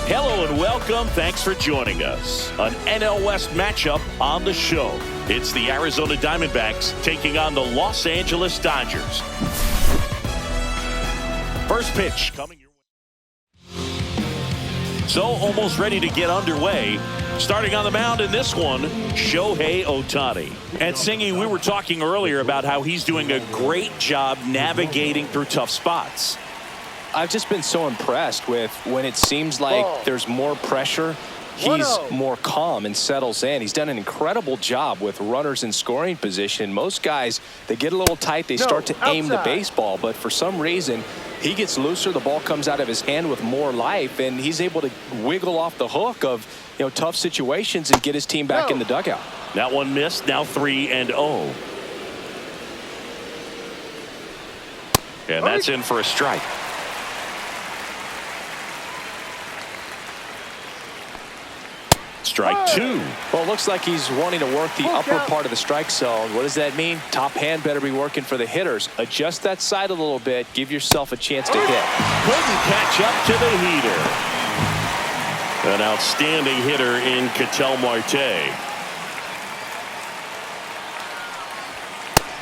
Hello and welcome. Thanks for joining us. An NL West matchup on the show. It's the Arizona Diamondbacks taking on the Los Angeles Dodgers. First pitch coming your way. So almost ready to get underway. Starting on the mound in this one, Shohei Ohtani. And Singy, we were talking earlier about how he's doing a great job navigating through tough spots. I've just been so impressed with when it seems like there's more pressure, he's more calm and settles in. He's done an incredible job with runners in scoring position. Most guys, they get a little tight, they start to aim the baseball, but for some reason, he gets looser, the ball comes out of his hand with more life, and he's able to wiggle off the hook of tough situations and get his team back in the dugout. That one missed, now 3-0. And that's in for a strike. Strike two. Well, it looks like he's wanting to work the upper part of the strike zone. What does that mean? Top hand better be working for the hitters. Adjust that side a little bit. Give yourself a chance to hit. Couldn't catch up to the heater. An outstanding hitter in Ketel Marte.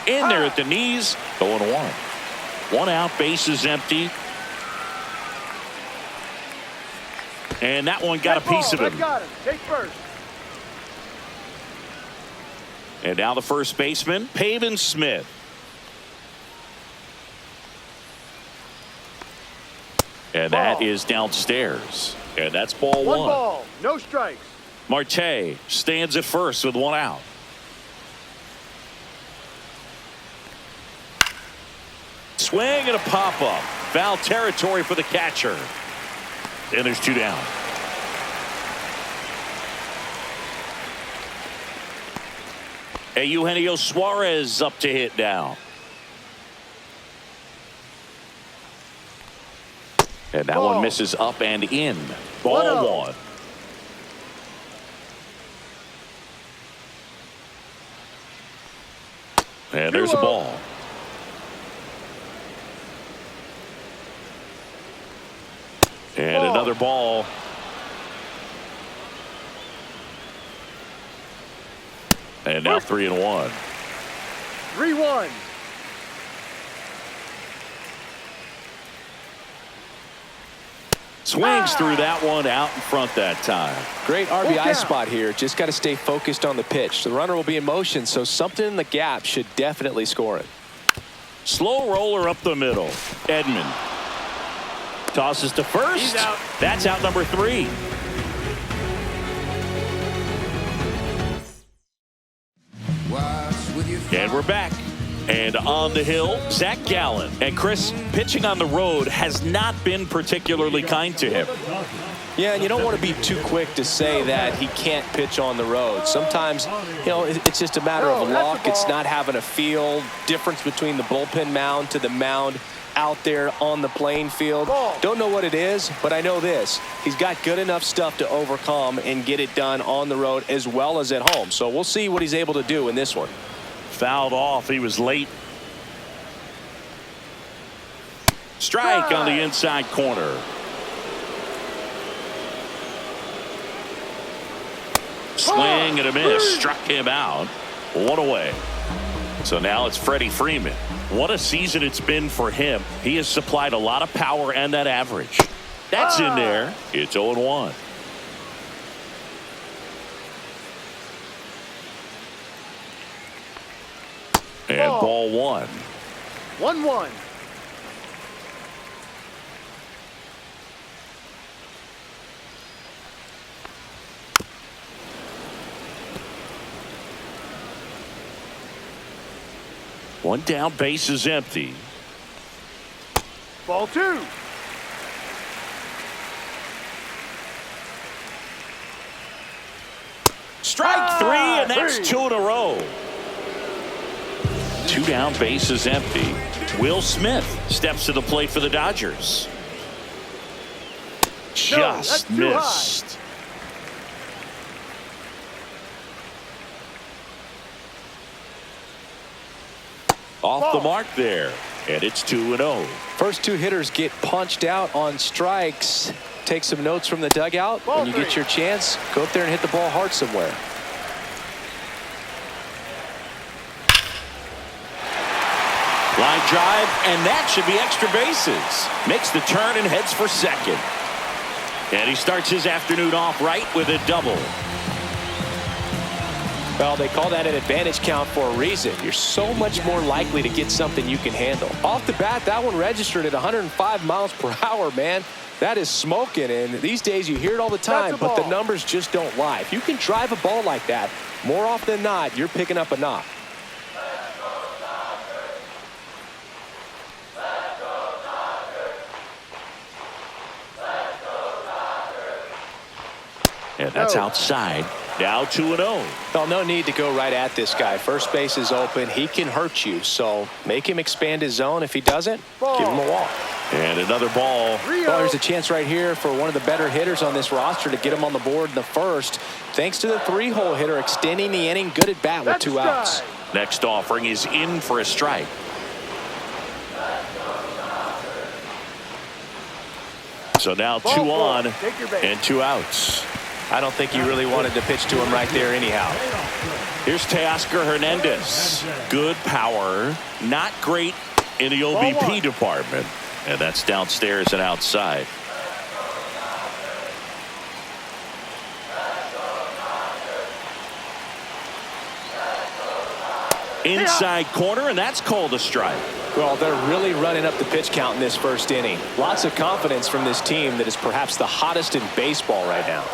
In there at the knees. 0-1. One out, bases empty. And that one got a piece of him. Take first. And now the first baseman, Pavin Smith. And that is downstairs. And that's ball one. One ball, no strikes. Marte stands at first with one out. Swing and a pop-up. Foul territory for the catcher. And there's two down. Eugenio Suarez up to hit now. And that one misses up and in. Ball one. And there's a ball. And another ball. And now 3-1. 3-1. Swings through that one out in front that time. Great RBI spot here. Just got to stay focused on the pitch. The runner will be in motion, so something in the gap should definitely score it. Slow roller up the middle. Edman tosses to first. He's out. That's out number 3. And we're back. And on the hill, Zach Gallen. And Chris, pitching on the road has not been particularly kind to him. Yeah, and you don't want to be too quick to say that he can't pitch on the road. Sometimes, it's just a matter of luck. It's not having a feel. Difference between the bullpen mound to the mound out there on the playing field. Don't know what it is, but I know this. He's got good enough stuff to overcome and get it done on the road as well as at home. So we'll see what he's able to do in this one. Fouled off. He was late. Strike on the inside corner. Swing and a miss. Struck him out. One away. So now it's Freddie Freeman. What a season it's been for him. He has supplied a lot of power and that average. That's in there. It's 0-1. And ball one. 1-1. One down, base is empty. Ball 2. Strike 3, and that's 2 in a row. 2 down, base is empty. Will Smith steps to the plate for the Dodgers. Just missed. Off the mark there, and it's 2-0. First two hitters get punched out on strikes. take some notes from the dugout. When you get your chance, go up there and hit the ball hard somewhere. Line drive, and that should be extra bases. Makes the turn and heads for second. And he starts his afternoon off right with a double. Well, they call that an advantage count for a reason. You're so much more likely to get something you can handle. Off the bat, that one registered at 105 miles per hour, man. That is smoking, and these days you hear it all the time, but the numbers just don't lie. If you can drive a ball like that, more often than not, you're picking up a knock. And that's outside. Now 2-0. Well, no need to go right at this guy. First base is open. He can hurt you, so make him expand his zone. If he doesn't, give him a walk. And another ball. Well, there's a chance right here for one of the better hitters on this roster to get him on the board in the first. Thanks to the three-hole hitter extending the inning. Good at bat with 2 outs. Next offering is in for a strike. So now 2 on and 2 outs. I don't think you really wanted to pitch to him right there anyhow. Here's Teoscar Hernandez. Good power. Not great in the OBP department. And that's downstairs and outside. Inside corner, and that's called a strike. Well, they're really running up the pitch count in this first inning. Lots of confidence from this team that is perhaps the hottest in baseball right now.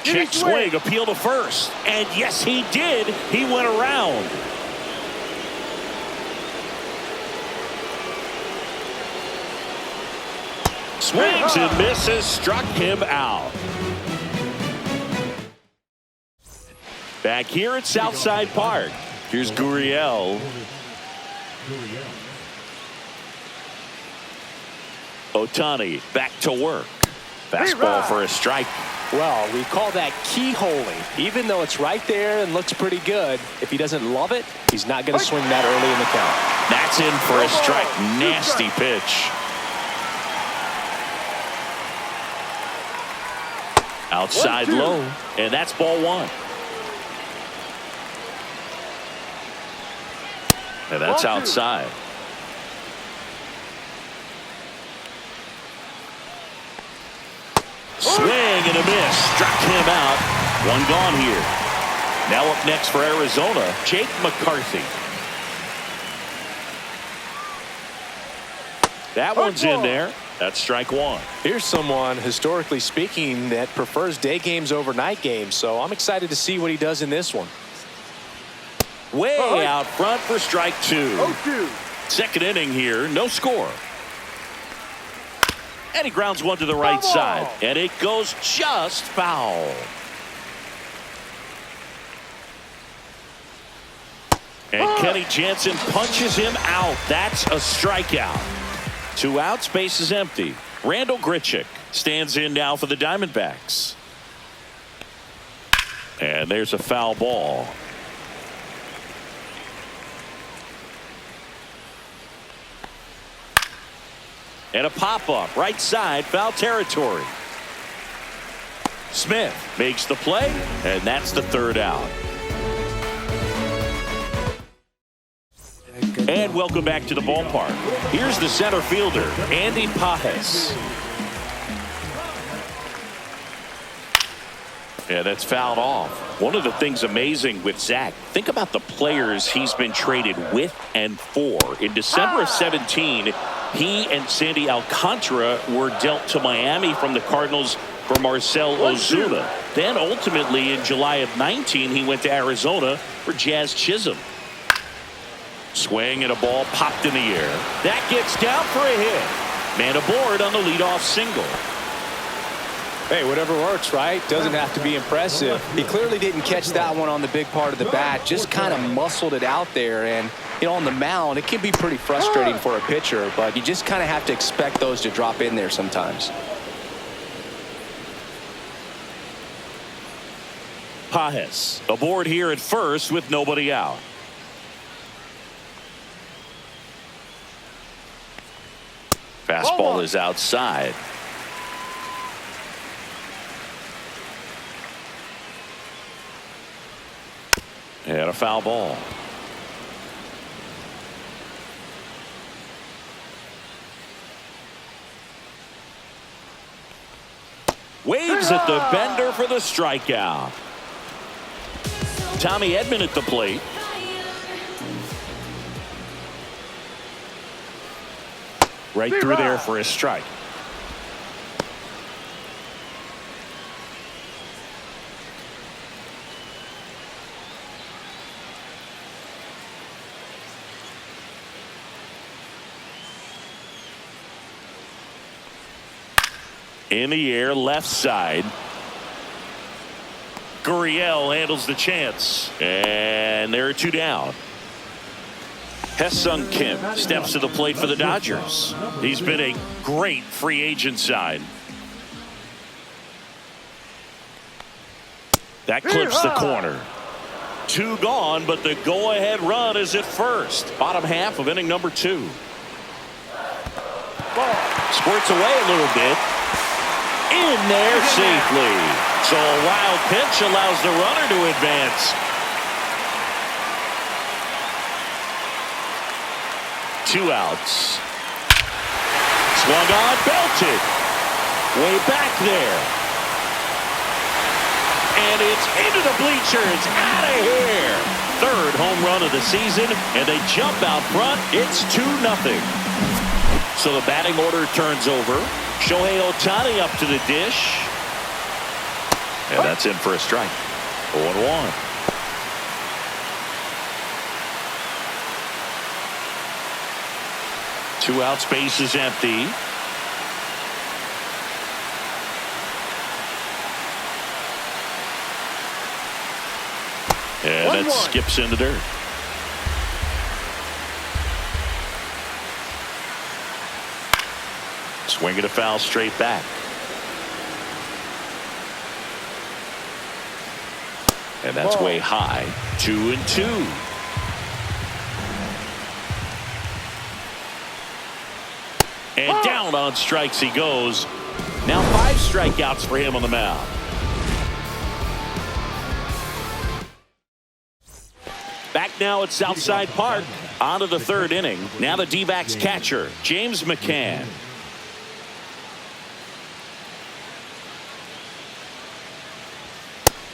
Check swing, appeal to first. And yes, he did. He went around. Swings and misses, struck him out. Back here at Southside Park. Here's Gurriel. Ohtani back to work. Fastball for a strike. Well, we call that keyholing. Even though it's right there and looks pretty good, if he doesn't love it, he's not going to swing that early in the count. That's in for a strike. Nasty pitch. Outside low, and that's ball 1. And that's outside. Swing and a miss. Struck him out. 1 gone here. Now up next for Arizona, Jake McCarthy. That one's in there. That's strike 1. Here's someone, historically speaking, that prefers day games over night games, so I'm excited to see what he does in this one. Way out front for strike 2. Second inning here, no score. And he grounds one to the right side, and it goes just foul. And Kenny Jansen punches him out. That's a strikeout. 2 outs, base is empty. Randall Grichuk stands in now for the Diamondbacks. And there's a foul ball. And a pop-up right side, foul territory. Smith makes the play, and that's the 3rd out. And welcome back to the ballpark. Here's the center fielder, Andy Pages. Yeah, that's fouled off. One of the things amazing with Zach, think about the players he's been traded with and for. In December of 17, he and Sandy Alcantara were dealt to Miami from the Cardinals for Marcell Ozuna. Then ultimately in July of 19, he went to Arizona for Jazz Chisholm. Swing and a ball popped in the air. That gets down for a hit. Man aboard on the leadoff single. Hey, whatever works, right? Doesn't have to be impressive. He clearly didn't catch that one on the big part of the bat. Just kind of muscled it out there. And, you know, on the mound, it can be pretty frustrating for a pitcher, but you just kind of have to expect those to drop in there sometimes. Pages aboard here at first with nobody out. Fastball is outside. And a foul ball. Waves at the bender for the strikeout. Tommy Edman at the plate. Right through there for a strike. In the air, left side. Gurriel handles the chance. And there are two down. Hesung Kim steps to the plate for the Dodgers. He's been a great free agent sign. That clips the corner. Two gone, but the go-ahead run is at first. Bottom half of inning number 2. Squirts away a little bit. In there safely. So a wild pitch allows the runner to advance. 2 outs. Swung on, belted. Way back there. And it's into the bleachers. Out of here. 3rd home run of the season, and they jump out front. It's 2-0. So the batting order turns over. Shohei Ohtani up to the dish. And that's in for a strike. 0-1. Two outs, base is empty. And that skips in the dirt. Swinging a foul straight back. And that's way high. 2-2. And down on strikes he goes. Now 5 strikeouts for him on the mound. Back now at Southside Park. On to the 3rd inning. Now the D-backs catcher, James McCann.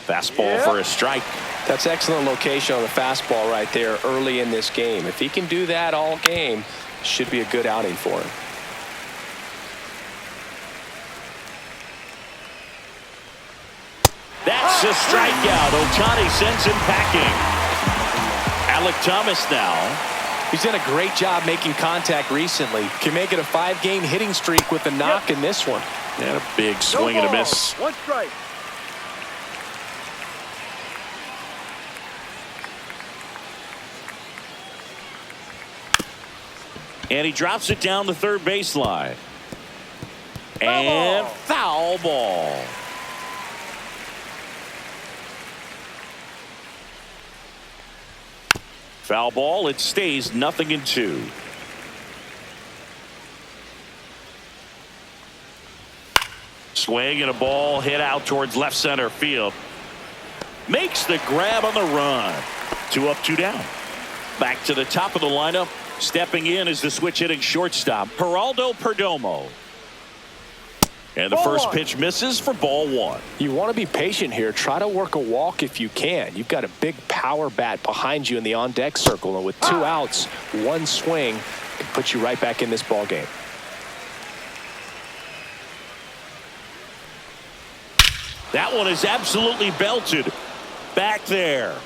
Fastball for a strike. That's excellent location on the fastball right there early in this game. If he can do that all game, should be a good outing for him. That's a strikeout. Ohtani sends him packing. Alec Thomas now. He's done a great job making contact recently. Can make it a 5-game hitting streak with a knock in this one. And a big swing and a miss. 1 strike. And he drops it down the 3rd baseline. And foul ball. Foul ball. It stays 0-2. Swing and a ball hit out towards left center field. Makes the grab on the run. 2 up, 2 down. Back to the top of the lineup. Stepping in is the switch hitting shortstop, Geraldo Perdomo. And the first pitch misses for ball 1. You want to be patient here. Try to work a walk if you can. You've got a big power bat behind you in the on-deck circle. And with 2 outs, 1 swing can put you right back in this ball game. That one is absolutely belted. Back there.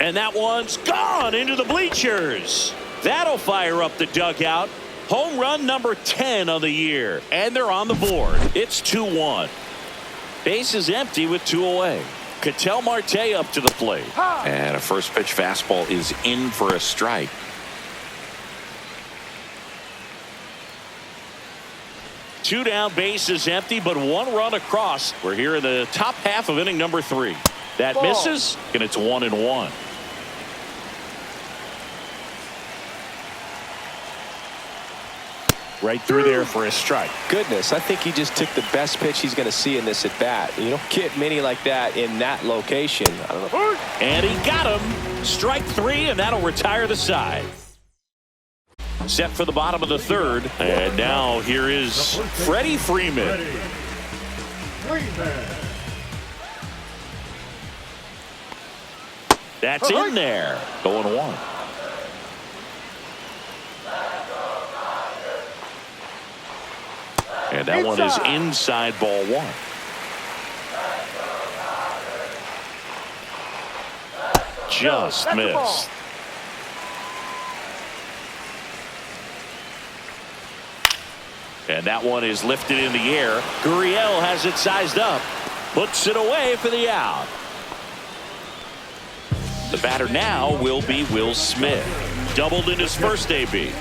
And that one's gone into the bleachers. That'll fire up the dugout. Home run number 10 of the year. And they're on the board. It's 2-1. Base is empty with 2 away. Ketel Marte up to the plate. And a first pitch fastball is in for a strike. Two down, base is empty, but 1 run across. We're here in the top half of inning number 3. That misses, and it's 1-1. Right through there for a strike. Goodness, I think he just took the best pitch he's going to see in this at bat. You don't get many like that in that location. I don't know. And he got him. Strike 3, and that'll retire the side. Set for the bottom of the third. And now here is Freddie Freeman. That's in there. 0-1. And that one is inside, ball 1. Just missed. And that one is lifted in the air. Gurriel has it sized up. Puts it away for the out. The batter now will be Will Smith. Doubled in his first AB.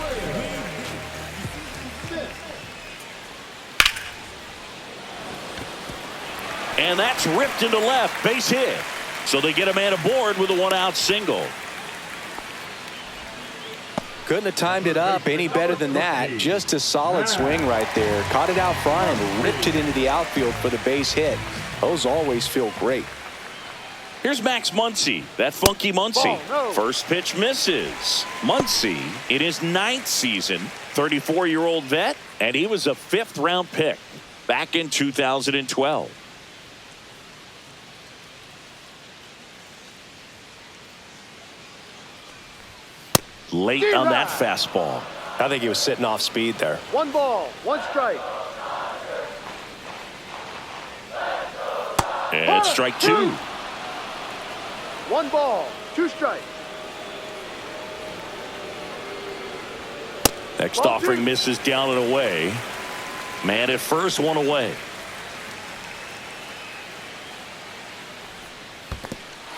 And that's ripped into left. Base hit. So they get a man aboard with a 1-out single. Couldn't have timed it up any better than that. Just a solid swing right there. Caught it out front and ripped it into the outfield for the base hit. Those always feel great. Here's Max Muncy, that funky Muncy. Oh, no. First pitch misses. Muncy in his 9th season, 34-year-old vet, and he was a 5th-round pick back in 2012. Late on that fastball. I think he was sitting off speed there. 1 ball, 1 strike. And it's strike 2. 1 ball, 2 strikes. Next Ball offering 2. misses down and away. Man at first, 1 away.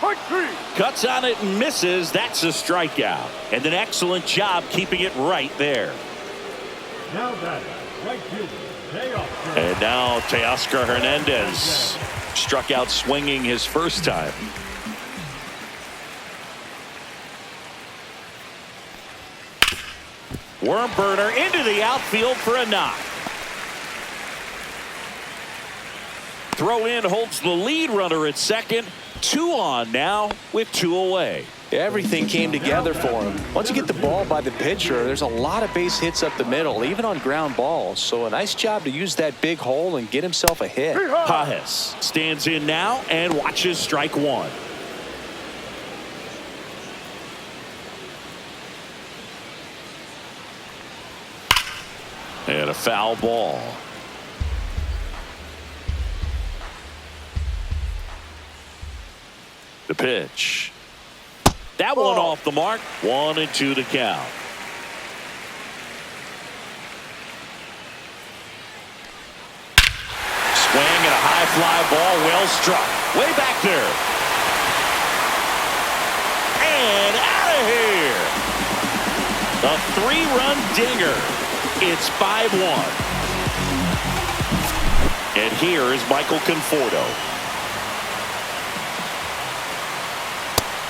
Point 3. Cuts on it and misses. That's a strikeout. And an excellent job keeping it right there. Now batting, right fielder, Teoscar. And now Teoscar Hernandez struck out swinging his first time. Worm burner into the outfield for a knock. Throw in holds the lead runner at second. 2 on now with 2 away. Everything came together for him. Once you get the ball by the pitcher, there's a lot of base hits up the middle, even on ground balls. So a nice job to use that big hole and get himself a hit. Pages stands in now and watches strike 1. And a foul ball. The pitch. That one off the mark. 1-2 to count. Swing and a high fly ball, well struck. Way back there. And out of here. A 3-run dinger. It's 5-1. And here is Michael Conforto.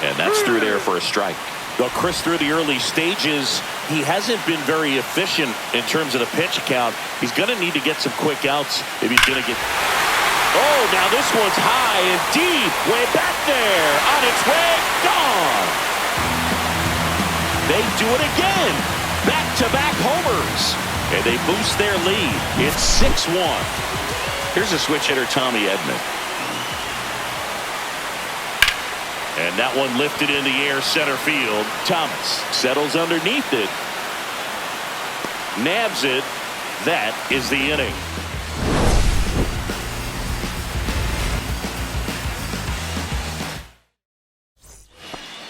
And that's through there for a strike. Well, Chris, through the early stages, he hasn't been very efficient in terms of the pitch count. He's going to need to get some quick outs if he's going to get... Oh, now this one's high and deep. Way back there. On its way. Gone. They do it again. Back-to-back homers. And they boost their lead. It's 6-1. Here's a switch hitter, Tommy Edman. And that one lifted in the air center field. Thomas settles underneath it. Nabs it. That is the inning.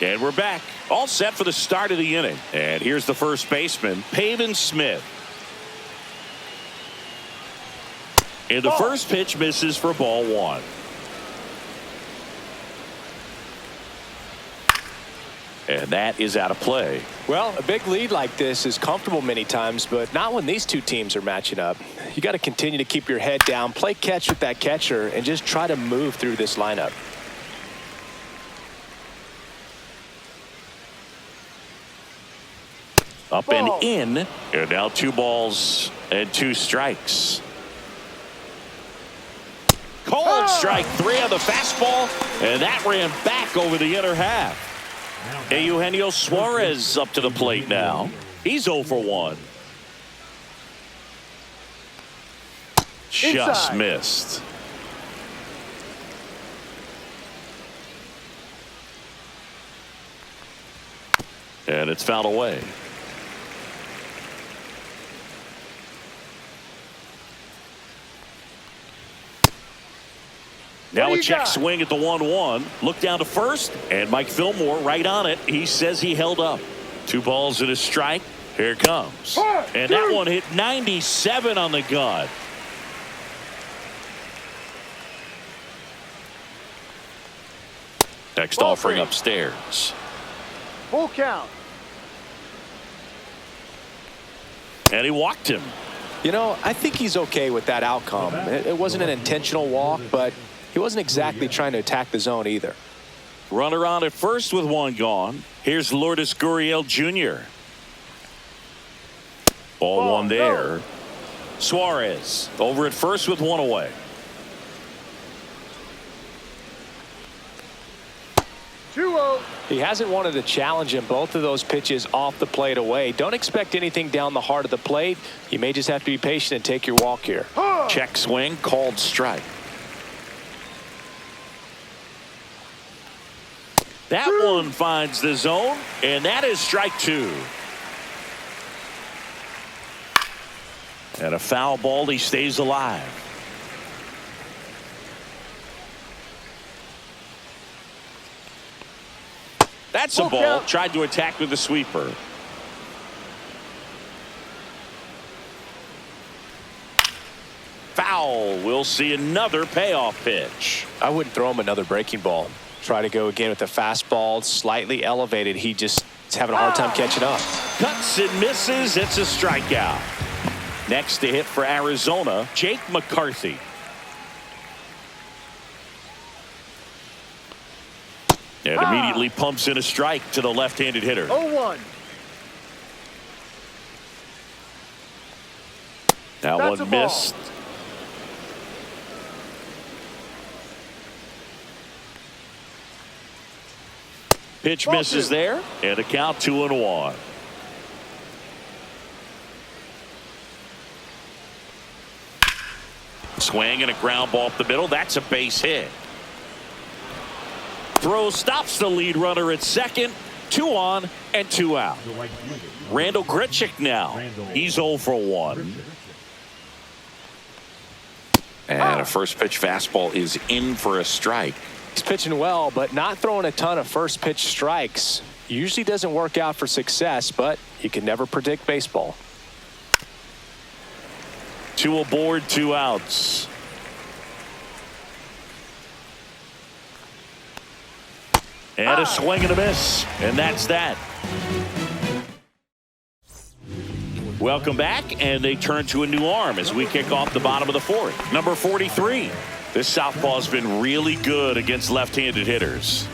And we're back. All set for the start of the inning. And here's the first baseman, Pavin Smith. And the first pitch misses for ball 1. And that is out of play. Well, a big lead like this is comfortable many times, but not when these two teams are matching up. You got to continue to keep your head down, play catch with that catcher, and just try to move through this lineup. Up Ball. and in. And now 2 balls and 2 strikes. Called strike 3 on the fastball. And that ran back over the inner half. Eugenio Suarez up to the plate now. He's 0 for 1. Just Inside. missed. And it's fouled away. Now a check swing at the 1-1. Look down to first, and Mike Fillmore right on it. He says he held up. 2 balls and a strike. Here it comes. And that one hit 97 on the gun. Next offering upstairs. Full count. And he walked him. You know, I think he's okay with that outcome. It wasn't an intentional walk, but he wasn't exactly trying to attack the zone either. Runner on at first with 1 gone. Here's Lourdes Gurriel Jr. Ball 1 there. Suarez over at first with 1 away. 2-0. He hasn't wanted to challenge him. Both of those pitches off the plate away. Don't expect anything down the heart of the plate. You may just have to be patient and take your walk here. Check swing, called strike. That one finds the zone, and that is strike 2. And a foul ball, he stays alive. That's a ball. Tried to attack with the sweeper. Foul. We'll see another payoff pitch. I wouldn't throw him another breaking ball. Try to go again with the fastball, slightly elevated. He just is having a hard time catching up. Cuts and misses. It's a strikeout. Next to hit for Arizona, Jake McCarthy. And immediately pumps in a strike to the left-handed hitter. 0-1. That That's one a ball. missed. Pitch Ball misses 2. there, and a count 2-1. Swing and a ground ball up the middle. That's a base hit. Throw stops the lead runner at second. 2 on and 2 out. Randall Grichuk now. He's 0 for 1. And a first pitch fastball is in for a strike. He's pitching well, but not throwing a ton of first pitch strikes. Usually doesn't work out for success, but you can never predict baseball. 2 aboard, 2 outs. And a swing and a miss. And that's that. Welcome back, and they turn to a new arm as we kick off the bottom of the 4th. Number 43. This southpaw's been really good against left-handed hitters.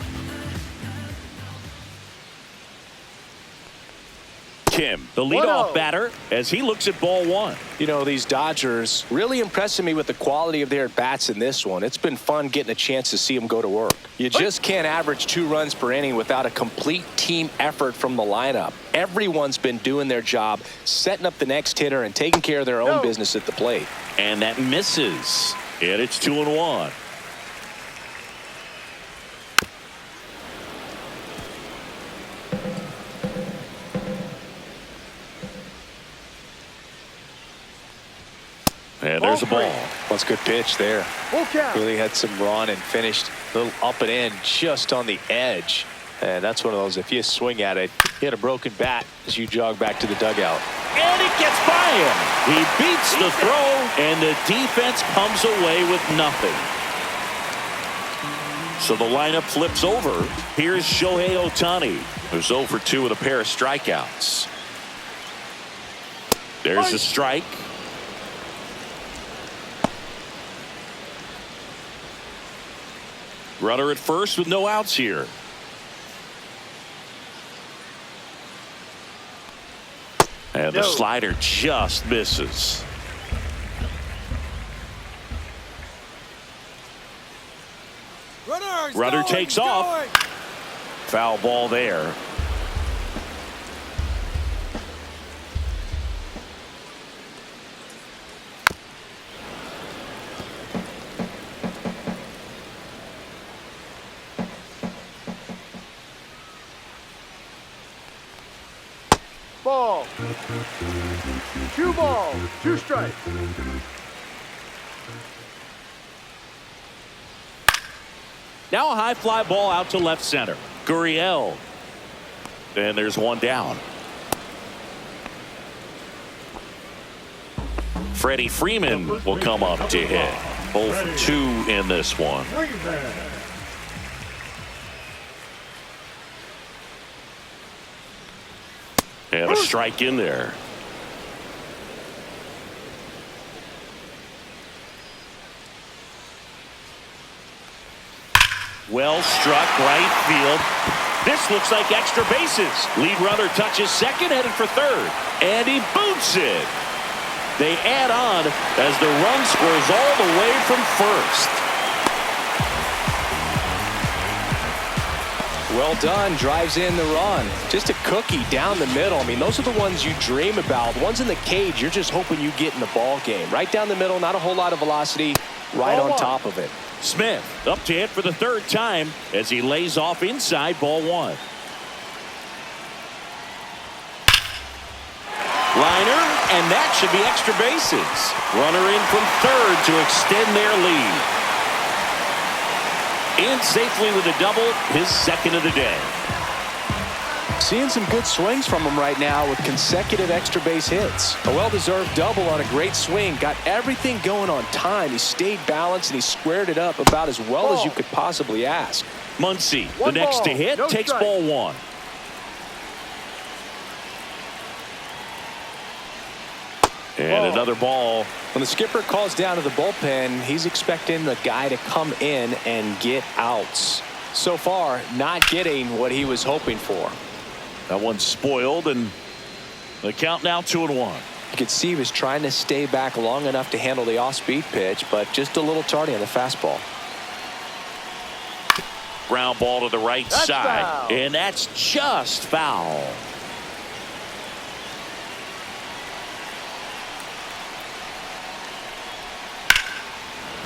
Kim, the leadoff batter, as he looks at ball 1. You know, these Dodgers really impressing me with the quality of their bats in this one. It's been fun getting a chance to see them go to work. You just can't average 2 runs per inning without a complete team effort from the lineup. Everyone's been doing their job, setting up the next hitter and taking care of their own business at the plate. And that misses. And it's 2-1. And there's a ball. That's a good pitch there. Full count. Really had some run and finished a little up and in just on the edge. And that's one of those, if you swing at it, you had a broken bat as you jog back to the dugout. And it gets by him. He beats the throw, and the defense comes away with nothing. So the lineup flips over. Here's Shohei Ohtani, who's 0 for 2 with a pair of strikeouts. There's a strike. Runner at first with no outs here. And the slider just misses. Runner takes off. Foul ball there. Ball. 2 balls, 2 strikes. Now a high fly ball out to left center. Gurriel. And there's one down. Freddie Freeman will come up to hit. 0 for 2 in this one. And a strike in there. Well struck right field. This looks like extra bases. Lead runner touches second, headed for third. And he boots it. They add on as the run scores all the way from first. Well done, drives in the run. Just a cookie down the middle. I mean, those are the ones you dream about. Ones in the cage, you're just hoping you get in the ball game. Right down the middle, not a whole lot of velocity, right on top of it. Smith up to hit for the third time as he lays off inside ball 1. Liner, and that should be extra bases. Runner in from third to extend their lead. In safely with a double, his second of the day. Seeing some good swings from him right now with consecutive extra base hits. A well-deserved double on a great swing. Got everything going on time. He stayed balanced and he squared it up about as well as you could possibly ask. Muncy, the next to hit, takes ball 1. And another ball. When the skipper calls down to the bullpen, he's expecting the guy to come in and get outs. So far, not getting what he was hoping for. That one's spoiled, and the count now 2-1. You could see he was trying to stay back long enough to handle the off-speed pitch, but just a little tardy on the fastball. Ground ball to the right side, foul. And that's just foul.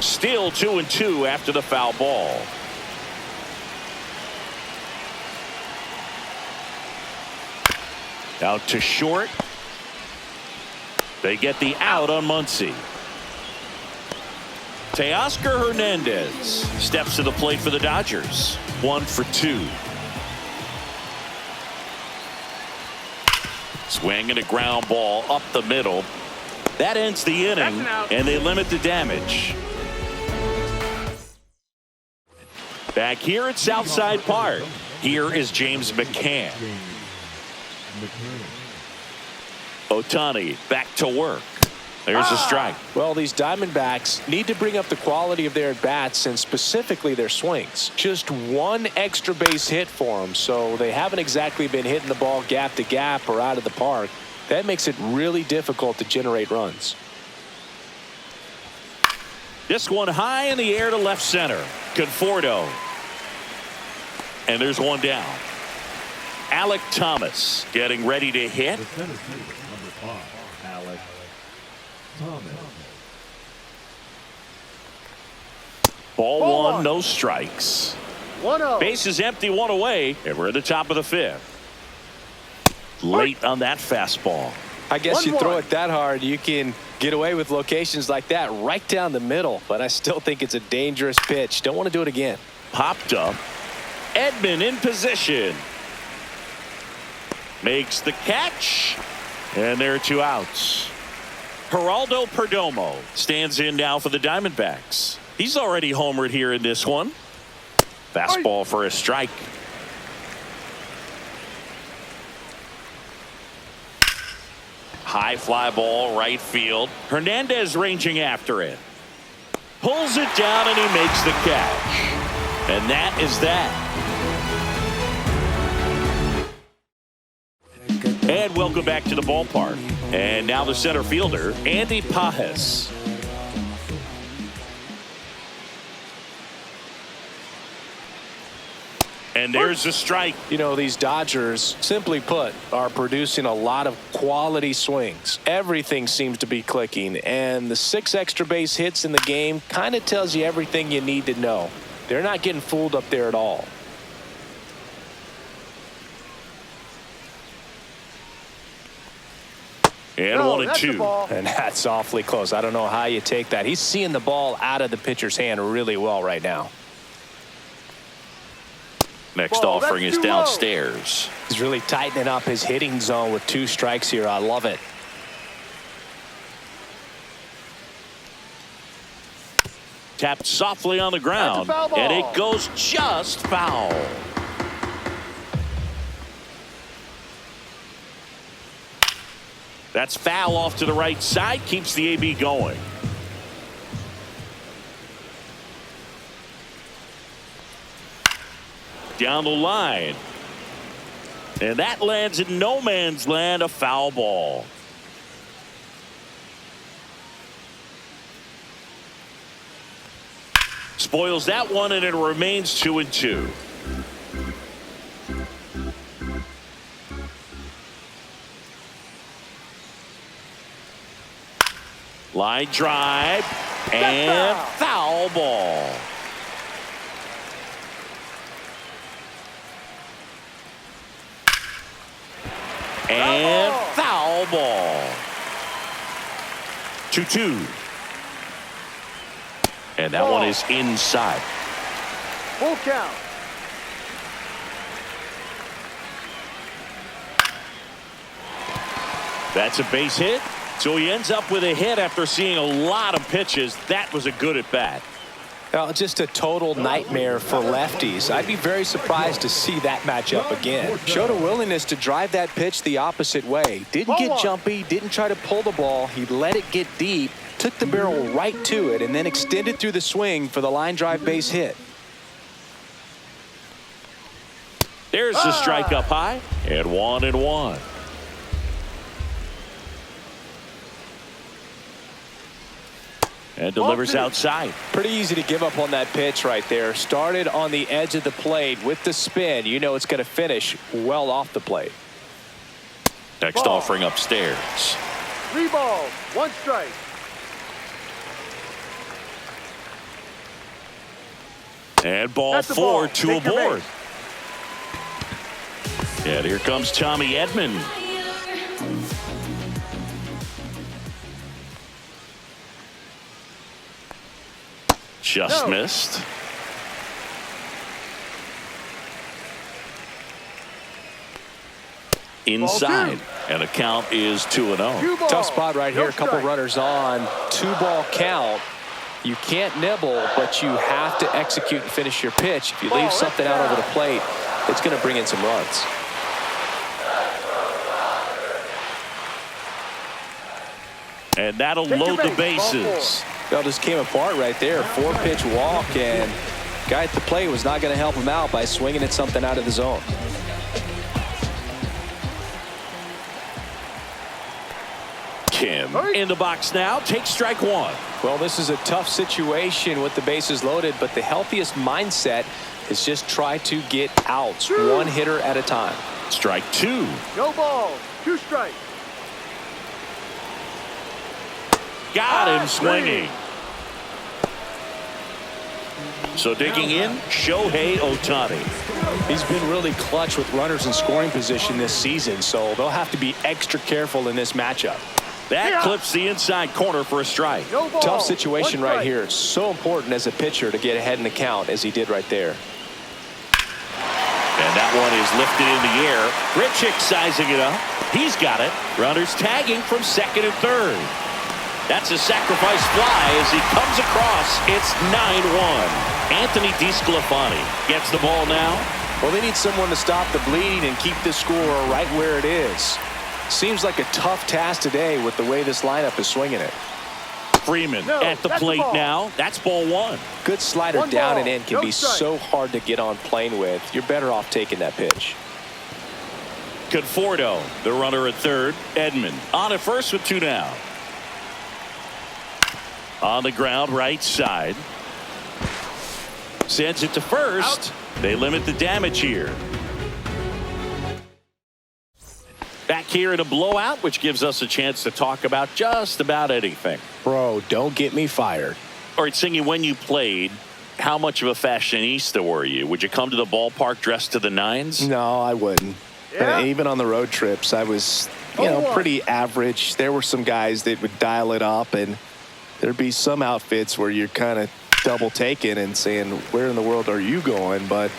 Still 2-2 after the foul ball. Out to short. They get the out on Muncy. Teoscar Hernandez steps to the plate for the Dodgers. 1 for 2. Swing and a ground ball up the middle. That ends the inning, and they limit the damage. Back here at Southside Park, here is James McCann. Ohtani back to work. There's a strike. Well, these Diamondbacks need to bring up the quality of their at-bats and specifically their swings. Just one extra base hit for them, so they haven't exactly been hitting the ball gap to gap or out of the park. That makes it really difficult to generate runs. This one high in the air to left center. Conforto. And there's one down. Alec Thomas getting ready to hit. The center fielder, number 5, Alec Thomas. Ball 1, no strikes. 1-0. Base is empty, 1 away, and we're at the top of the 5th. Late on that fastball. I guess you throw it that hard, you can get away with locations like that right down the middle, but I still think it's a dangerous pitch. Don't want to do it again. Popped up. Edman in position. Makes the catch. And there are 2 outs. Geraldo Perdomo stands in now for the Diamondbacks. He's already homered here in this one. Fastball for a strike. High fly ball right field. Hernandez ranging after it. Pulls it down and he makes the catch. And that is that. And welcome back to the ballpark. And now the center fielder, Andy Pajes. And there's a strike. You know, these Dodgers, simply put, are producing a lot of quality swings. Everything seems to be clicking, and the 6 extra base hits in the game kind of tells you everything you need to know. They're not getting fooled up there at all. And 1-2. And that's awfully close. I don't know how you take that. He's seeing the ball out of the pitcher's hand really well right now. Next offering is downstairs. He's really tightening up his hitting zone with 2 strikes here. I love it. Tapped softly on the ground, and it goes just foul. That's foul off to the right side, keeps the AB going. Down the line. And that lands in no man's land, a foul ball. Spoils that one, and it remains 2-2. Line drive and foul ball. And foul ball. 2-2. And that one is inside. Full count. That's a base hit. So he ends up with a hit after seeing a lot of pitches. That was a good at bat. Well, just a total nightmare for lefties. I'd be very surprised to see that matchup again. Showed a willingness to drive that pitch the opposite way. Didn't get jumpy, didn't try to pull the ball. He let it get deep, took the barrel right to it, and then extended through the swing for the line drive base hit. There's the strike up high, and 1-1. And delivers outside. Pretty easy to give up on that pitch right there. Started on the edge of the plate with the spin. You know it's going to finish well off the plate. Next offering upstairs. 3 balls, 1 strike. And ball 4, 2 aboard. And here comes Tommy Edman. Just missed. Inside. And the count is 2-0. Tough spot right here. A couple runners on. 2-ball count. You can't nibble, but you have to execute and finish your pitch. If you leave something out over the plate, it's going to bring in some runs. And that'll load the bases. Well, just came apart right there. 4-pitch walk, and guy at the plate was not going to help him out by swinging at something out of the zone. Kim in the box now. Takes strike 1. Well, this is a tough situation with the bases loaded, but the healthiest mindset is just try to get outs, 1 hitter at a time. Strike 2. No ball, 2 strikes. Got him swinging. So digging in, Shohei Ohtani. He's been really clutch with runners in scoring position this season, so they'll have to be extra careful in this matchup. That clips the inside corner for a strike. No ball, Tough situation right here. It's so important as a pitcher to get ahead in the count as he did right there. And that one is lifted in the air. Grichuk sizing it up. He's got it. Runners tagging from second and third. That's a sacrifice fly as he comes across. It's 9-1. Anthony DeSclafani gets the ball now. Well, they need someone to stop the bleeding and keep the score right where it is. Seems like a tough task today with the way this lineup is swinging it. Freeman at the plate now. That's ball 1. Good slider down and in can be so hard to get on plane with. You're better off taking that pitch. Conforto, the runner at third. Edman on at first with 2 down. On the ground, right side. Sends it to first. Out. They limit the damage here. Back here in a blowout, which gives us a chance to talk about just about anything. Bro, don't get me fired. All right, Singy, when you played, how much of a fashionista were you? Would you come to the ballpark dressed to the nines? No, I wouldn't. Yeah. Even on the road trips, I was, you know, pretty average. There were some guys that would dial it up, and there'd be some outfits where you're kind of double taking and saying, where in the world are you going? But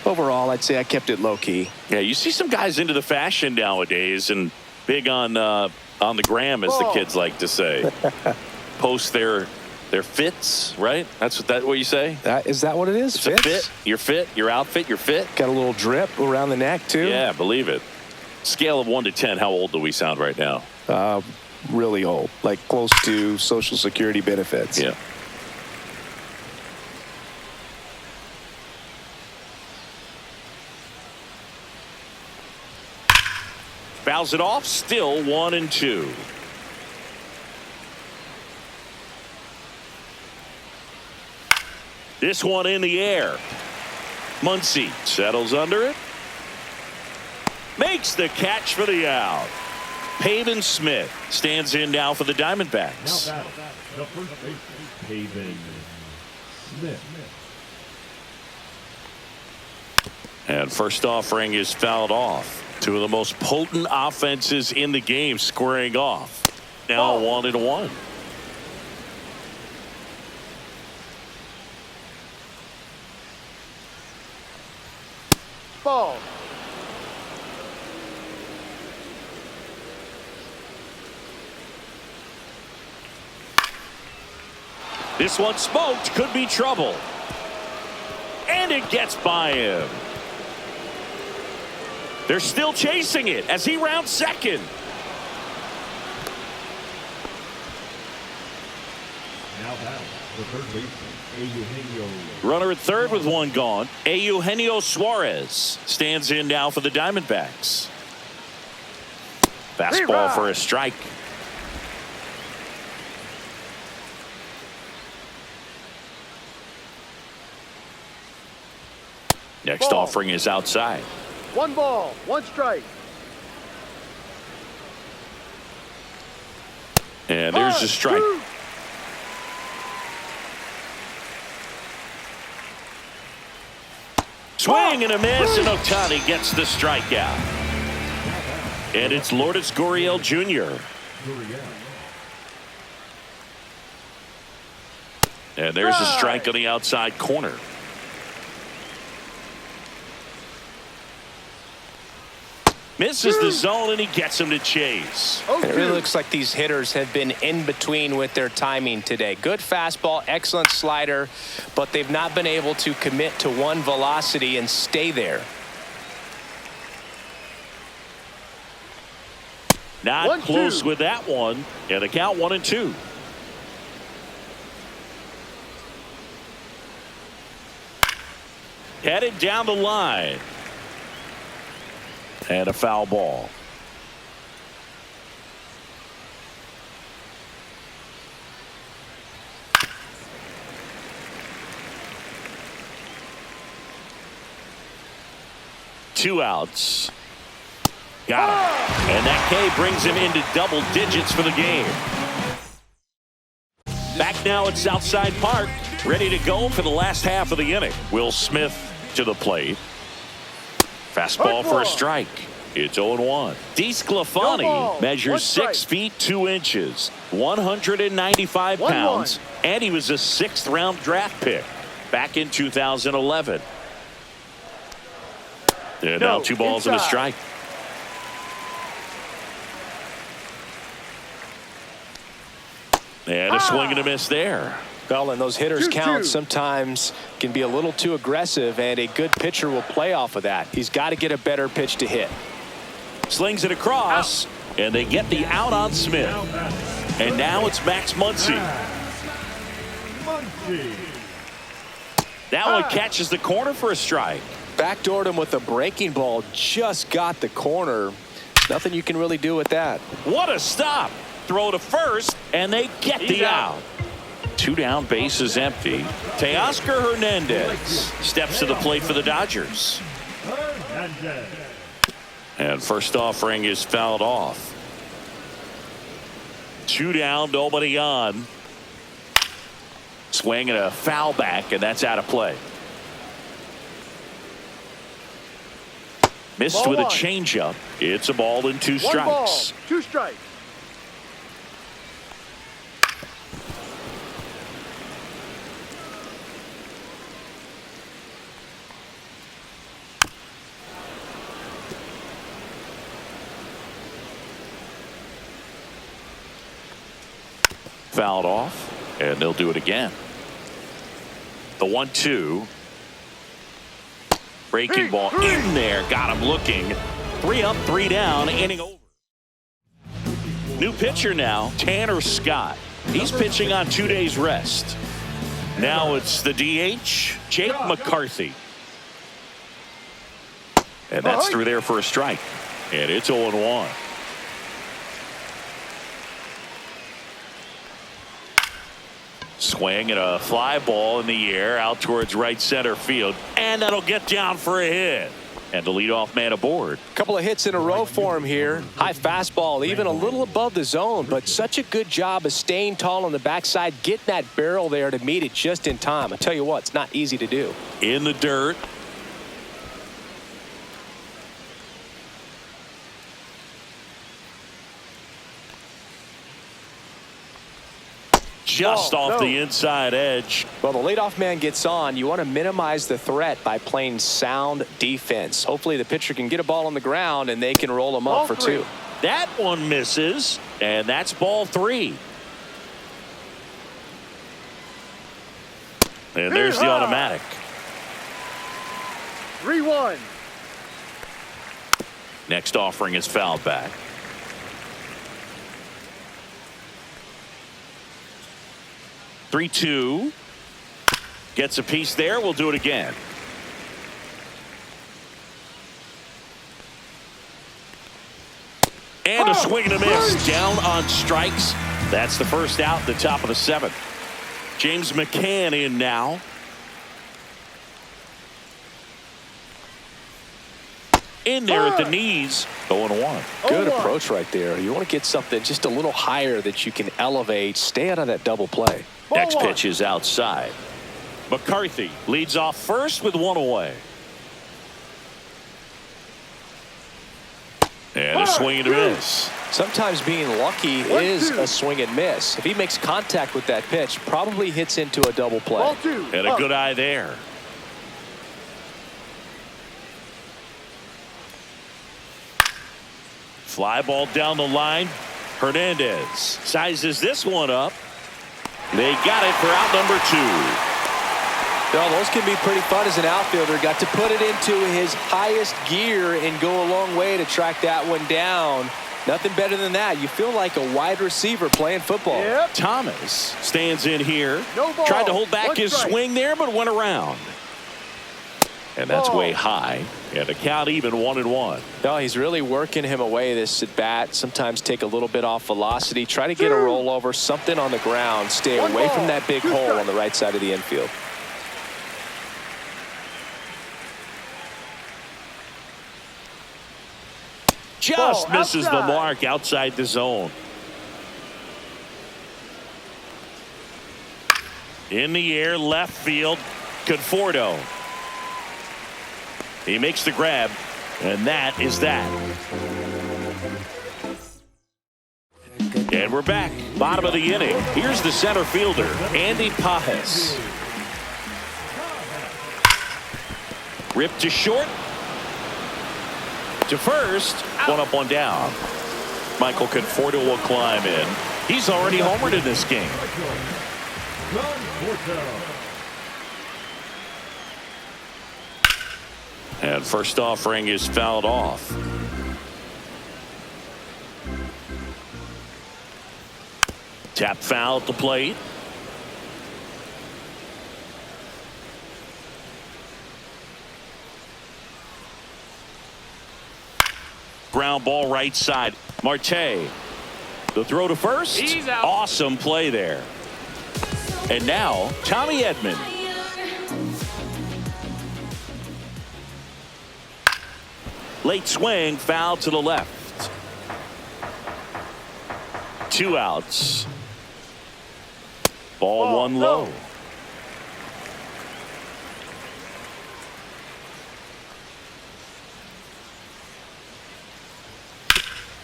overall, I'd say I kept it low key. Yeah, you see some guys into the fashion nowadays and big on the gram, as the kids like to say. Post their fits, right? That's what you say? Is that what it is? It's a fit. Your fit, your outfit, your fit. Got a little drip around the neck, too. Yeah, believe it. Scale of 1 to 10, how old do we sound right now? Really old, like close to Social Security benefits. Yeah. Fouls it off, still 1-2. This one in the air. Muncy settles under it. Makes the catch for the out. Pavin Smith stands in now for the Diamondbacks. Now battle, the first baseman, Pavin Smith. And first offering is fouled off. Two of the most potent offenses in the game squaring off. Now 1-1. Ball. This one smoked, could be trouble. And it gets by him. They're still chasing it as he rounds second. Now battle, the third baseman, Eugenio. Runner at third with 1 gone. Eugenio Suarez stands in now for the Diamondbacks. Fastball for a strike. Next offering is outside. 1 ball, 1 strike. And there's the strike. 2. Swing and a miss, and Ohtani gets the strikeout. And it's Lourdes Gurriel Jr. And there's a strike on the outside corner. Misses the zone, and he gets him to chase. It really looks like these hitters have been in between with their timing today. Good fastball, excellent slider, but they've not been able to commit to one velocity and stay there. Not close with that one, and the count 1-2. Headed down the line. And a foul ball. Two outs. Got him. And that K brings him into double digits for the game. Back now at Southside Park, ready to go for the last half of the inning. Will Smith to the plate. Fastball for a strike. It's 0-1. DeSclafani measures 6 feet 2 inches, 195 pounds, and he was a 6th-round draft pick back in 2011. And now 2 balls and a strike. And a swing and a miss there. Well, and those hitters count sometimes can be a little too aggressive, and a good pitcher will play off of that. He's got to get a better pitch to hit. Slings it across, and they get the out on Smith. And now it's Max Muncy. That one catches the corner for a strike. Backdoored him with a breaking ball. Just got the corner. Nothing you can really do with that. What a stop. Throw to first, and they get the out. 2 down, bases empty. Teoscar Hernandez steps to the plate for the Dodgers. Hernandez. And first offering is fouled off. 2 down, nobody on. Swing and a foul back, and that's out of play. Missed with a changeup. It's a ball and 2 strikes. 1 ball, 2 strikes. Fouled off, and they'll do it again. The 1-2. Breaking ball in there. Got him looking. 3 up, 3 down. Inning over. New pitcher now, Tanner Scott. He's pitching on 2 days rest. Now it's the DH, Jake McCarthy. And that's through there for a strike. And it's 0-1. Swing and a fly ball in the air out towards right center field. And that'll get down for a hit. And the leadoff man aboard. A couple of hits in a row for him here. High fastball, even a little above the zone, but such a good job of staying tall on the backside, getting that barrel there to meet it just in time. I tell you what, it's not easy to do. In the dirt. Just off the inside edge. Well, the leadoff man gets on. You want to minimize the threat by playing sound defense. Hopefully the pitcher can get a ball on the ground and they can roll him up for 2. That one misses, and that's ball 3. And there's the automatic. 3-1. Next offering is fouled back. 3-2. Gets a piece there. We'll do it again. And a swing and a miss. Down on strikes. That's the first out, the top of the 7th. James McCann in now. In there at the knees. 0-1. Good approach right there. You want to get something just a little higher that you can elevate. Stay out of that double play. Next pitch is outside. McCarthy leads off first with 1 away. And a swing and a miss. Sometimes being lucky is a swing and miss. If he makes contact with that pitch, probably hits into a double play. And a good eye there. Fly ball down the line. Hernandez sizes this one up. They got it for out number 2. No, those can be pretty fun as an outfielder. Got to put it into his highest gear and go a long way to track that one down. Nothing better than that. You feel like a wide receiver playing football. Yep. Thomas stands in here. No ball. Tried to hold back 1 his strike. swing there, but went around. And that's way high. And a count even 1-1. No, he's really working him away this at bat. Sometimes take a little bit off velocity. Try to get a rollover, something on the ground. Stay away from that big hole on the right side of the infield. Just misses the mark outside the zone. In the air, left field, Conforto. He makes the grab, and that is that. And we're back, bottom of the inning. Here's the center fielder, Andy Pajes. Ripped to short. To first, 1 up, 1 down. Michael Conforto will climb in. He's already homered in this game. And first offering is fouled off. Tap foul at the plate. Ground ball right side. Marte. The throw to first. He's out. Awesome play there. And now Tommy Edman. Late swing, foul to the left. 2 outs. Ball one low.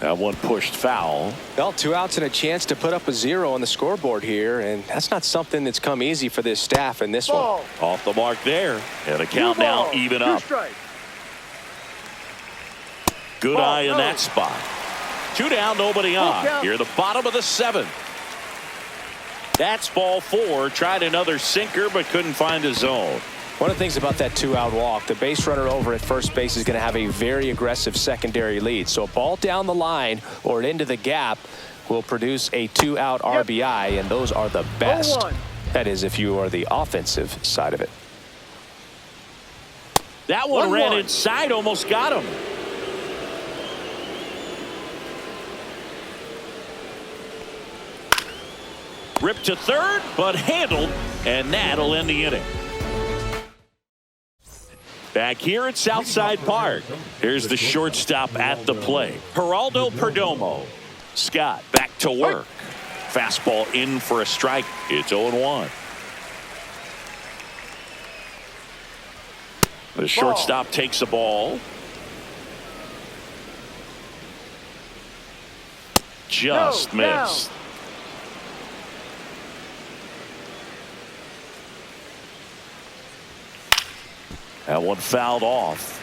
That one pushed foul. Well, 2 outs and a chance to put up a 0 on the scoreboard here, and that's not something that's come easy for this staff in this one. Off the mark there. And a count now even up. Good eye in that spot. 2 down, nobody on. Here at the bottom of the 7th. That's ball 4. Tried another sinker, but couldn't find a zone. One of the things about that 2-out walk, the base runner over at first base is going to have a very aggressive secondary lead. So a ball down the line or into the gap will produce a 2-out RBI, and those are the best. That is, if you are the offensive side of it. That one ran inside, almost got him. Ripped to third, but handled, and that'll end the inning. Back here at Southside Park, here's the shortstop at the plate, Geraldo Perdomo. Scott back to work. Fastball in for a strike. It's 0-1. The shortstop takes the ball. Just missed. That one fouled off.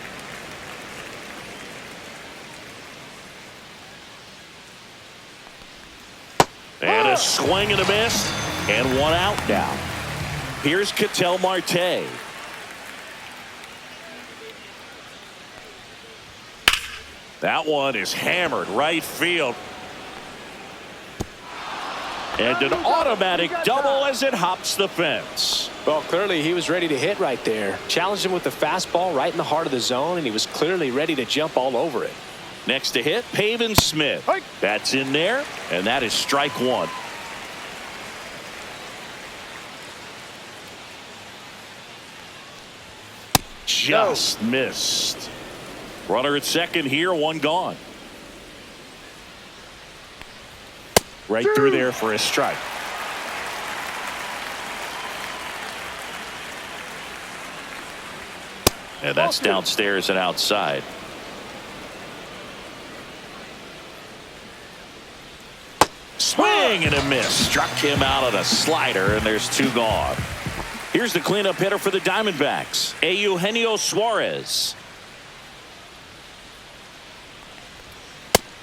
And a swing and a miss, and 1 out now. Here's Ketel Marte. That one is hammered right field. And an automatic double as it hops the fence. Well, clearly he was ready to hit right there. Challenged him with the fastball right in the heart of the zone, and he was clearly ready to jump all over it. Next to hit, Pavin Smith. That's in there, and that is strike 1. Just missed. Runner at second here, 1 gone. Right through there for a strike. And that's downstairs and outside. Swing and a miss. Struck him out on a slider, and there's 2 gone. Here's the cleanup hitter for the Diamondbacks, Eugenio Suarez.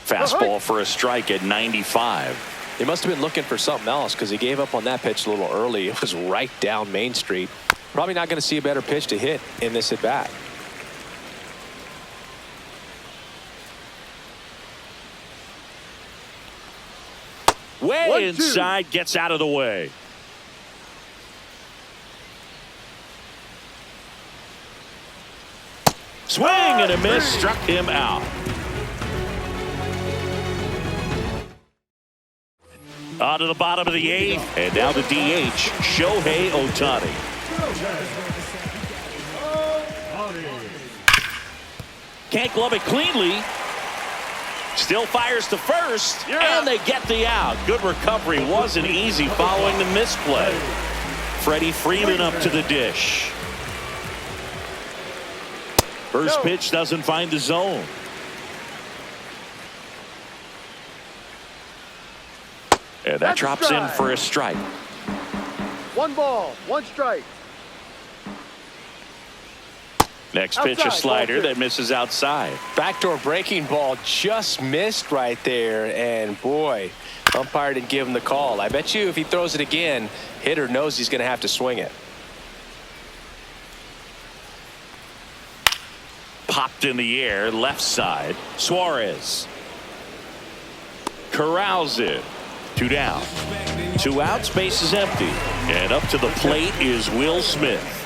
Fastball for a strike at 95. He must have been looking for something else because he gave up on that pitch a little early. It was right down Main Street. Probably not going to see a better pitch to hit in this at bat. Way inside, gets out of the way. Swing and a miss, struck him out. On to the bottom of the 8th, and now the DH, Shohei Ohtani. Can't glove it cleanly. Still fires to first, and they get the out. Good recovery, wasn't easy following the misplay. Freddie Freeman up to the dish. First pitch doesn't find the zone. And that drops in for a strike. 1 ball, 1 strike. Next pitch, a slider that misses outside. Backdoor breaking ball just missed right there, and boy, umpire didn't give him the call. I bet you if he throws it again, hitter knows he's going to have to swing it. Popped in the air, left side. Suarez corrals it. 2 down. 2 outs, base is empty. And up to the plate is Will Smith.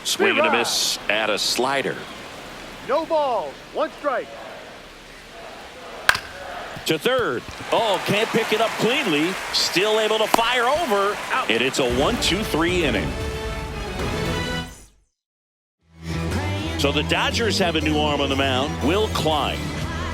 Swing and a miss at a slider. No balls. 1 strike. To third. Oh, can't pick it up cleanly. Still able to fire over. Out. And it's a 1-2-3 inning. So the Dodgers have a new arm on the mound, Will Klein.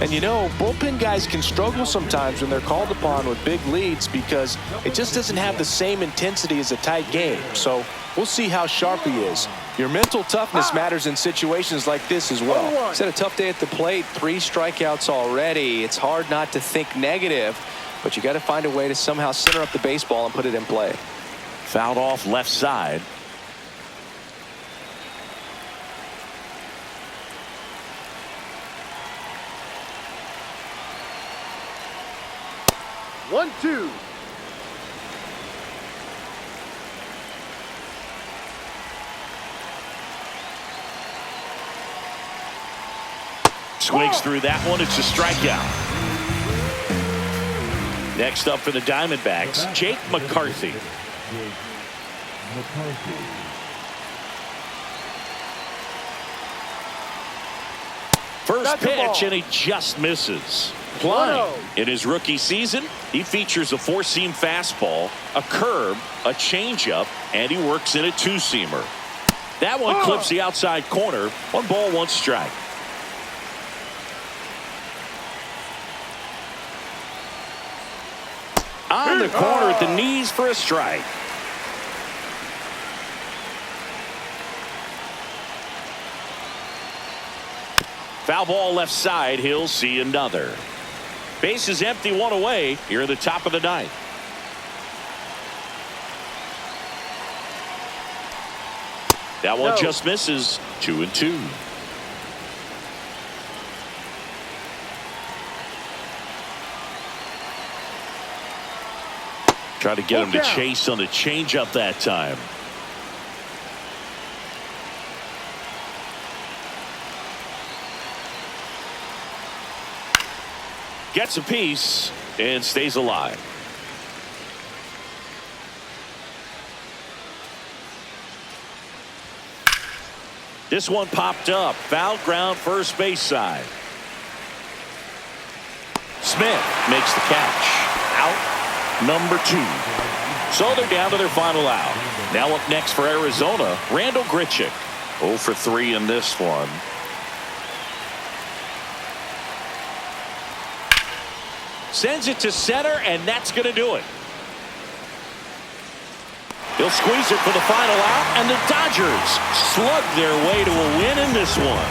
And you know, bullpen guys can struggle sometimes when they're called upon with big leads because it just doesn't have the same intensity as a tight game. So we'll see how sharp he is. Your mental toughness matters in situations like this as well. He's had a tough day at the plate, 3 strikeouts already. It's hard not to think negative, but you got to find a way to somehow center up the baseball and put it in play. Fouled off left side. One, two. Swings through that one. It's a strikeout. Next up for the Diamondbacks, Jake McCarthy. First pitch, and he just misses. Klein, in his rookie season, he features a 4-seam fastball, a curve, a changeup, and he works in a 2-seamer. That one clips the outside corner. 1 ball, 1 strike. On the corner at the knees for a strike. Foul ball left side. He'll see another. Base is empty, 1 away here at the top of the 9th. That one just misses. 2-2. Try to get him to chase on the changeup that time. Gets a piece and stays alive. This one popped up. Foul ground first base side. Smith makes the catch. Out. Number 2. So they're down to their final out. Now up next for Arizona, Randall Grichuk. 0 for 3 in this one. Sends it to center, and that's going to do it. He'll squeeze it for the final out, and the Dodgers slug their way to a win in this one.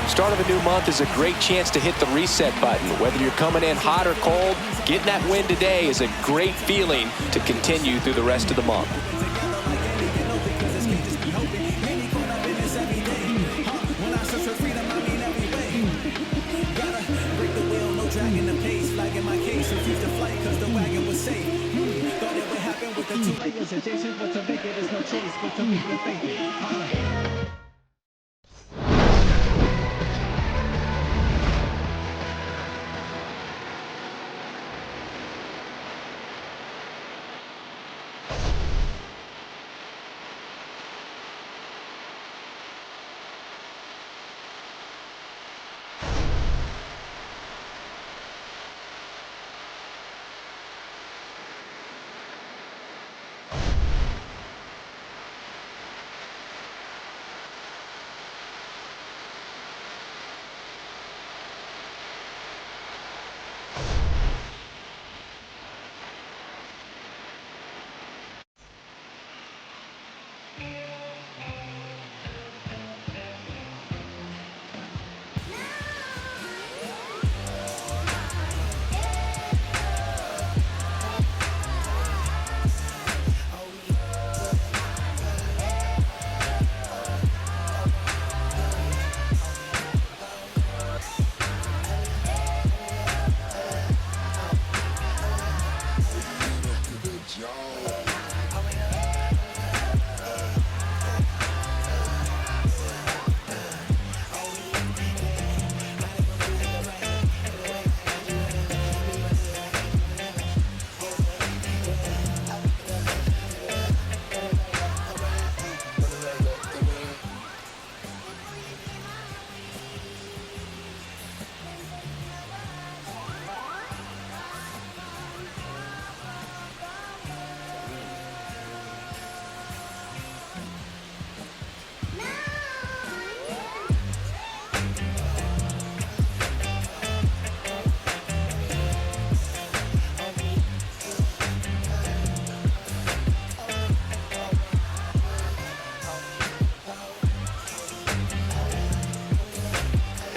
Start of a new month is a great chance to hit the reset button. Whether you're coming in hot or cold, getting that win today is a great feeling to continue through the rest of the month. Adjacent, but to make it is no choice but to make it fake it.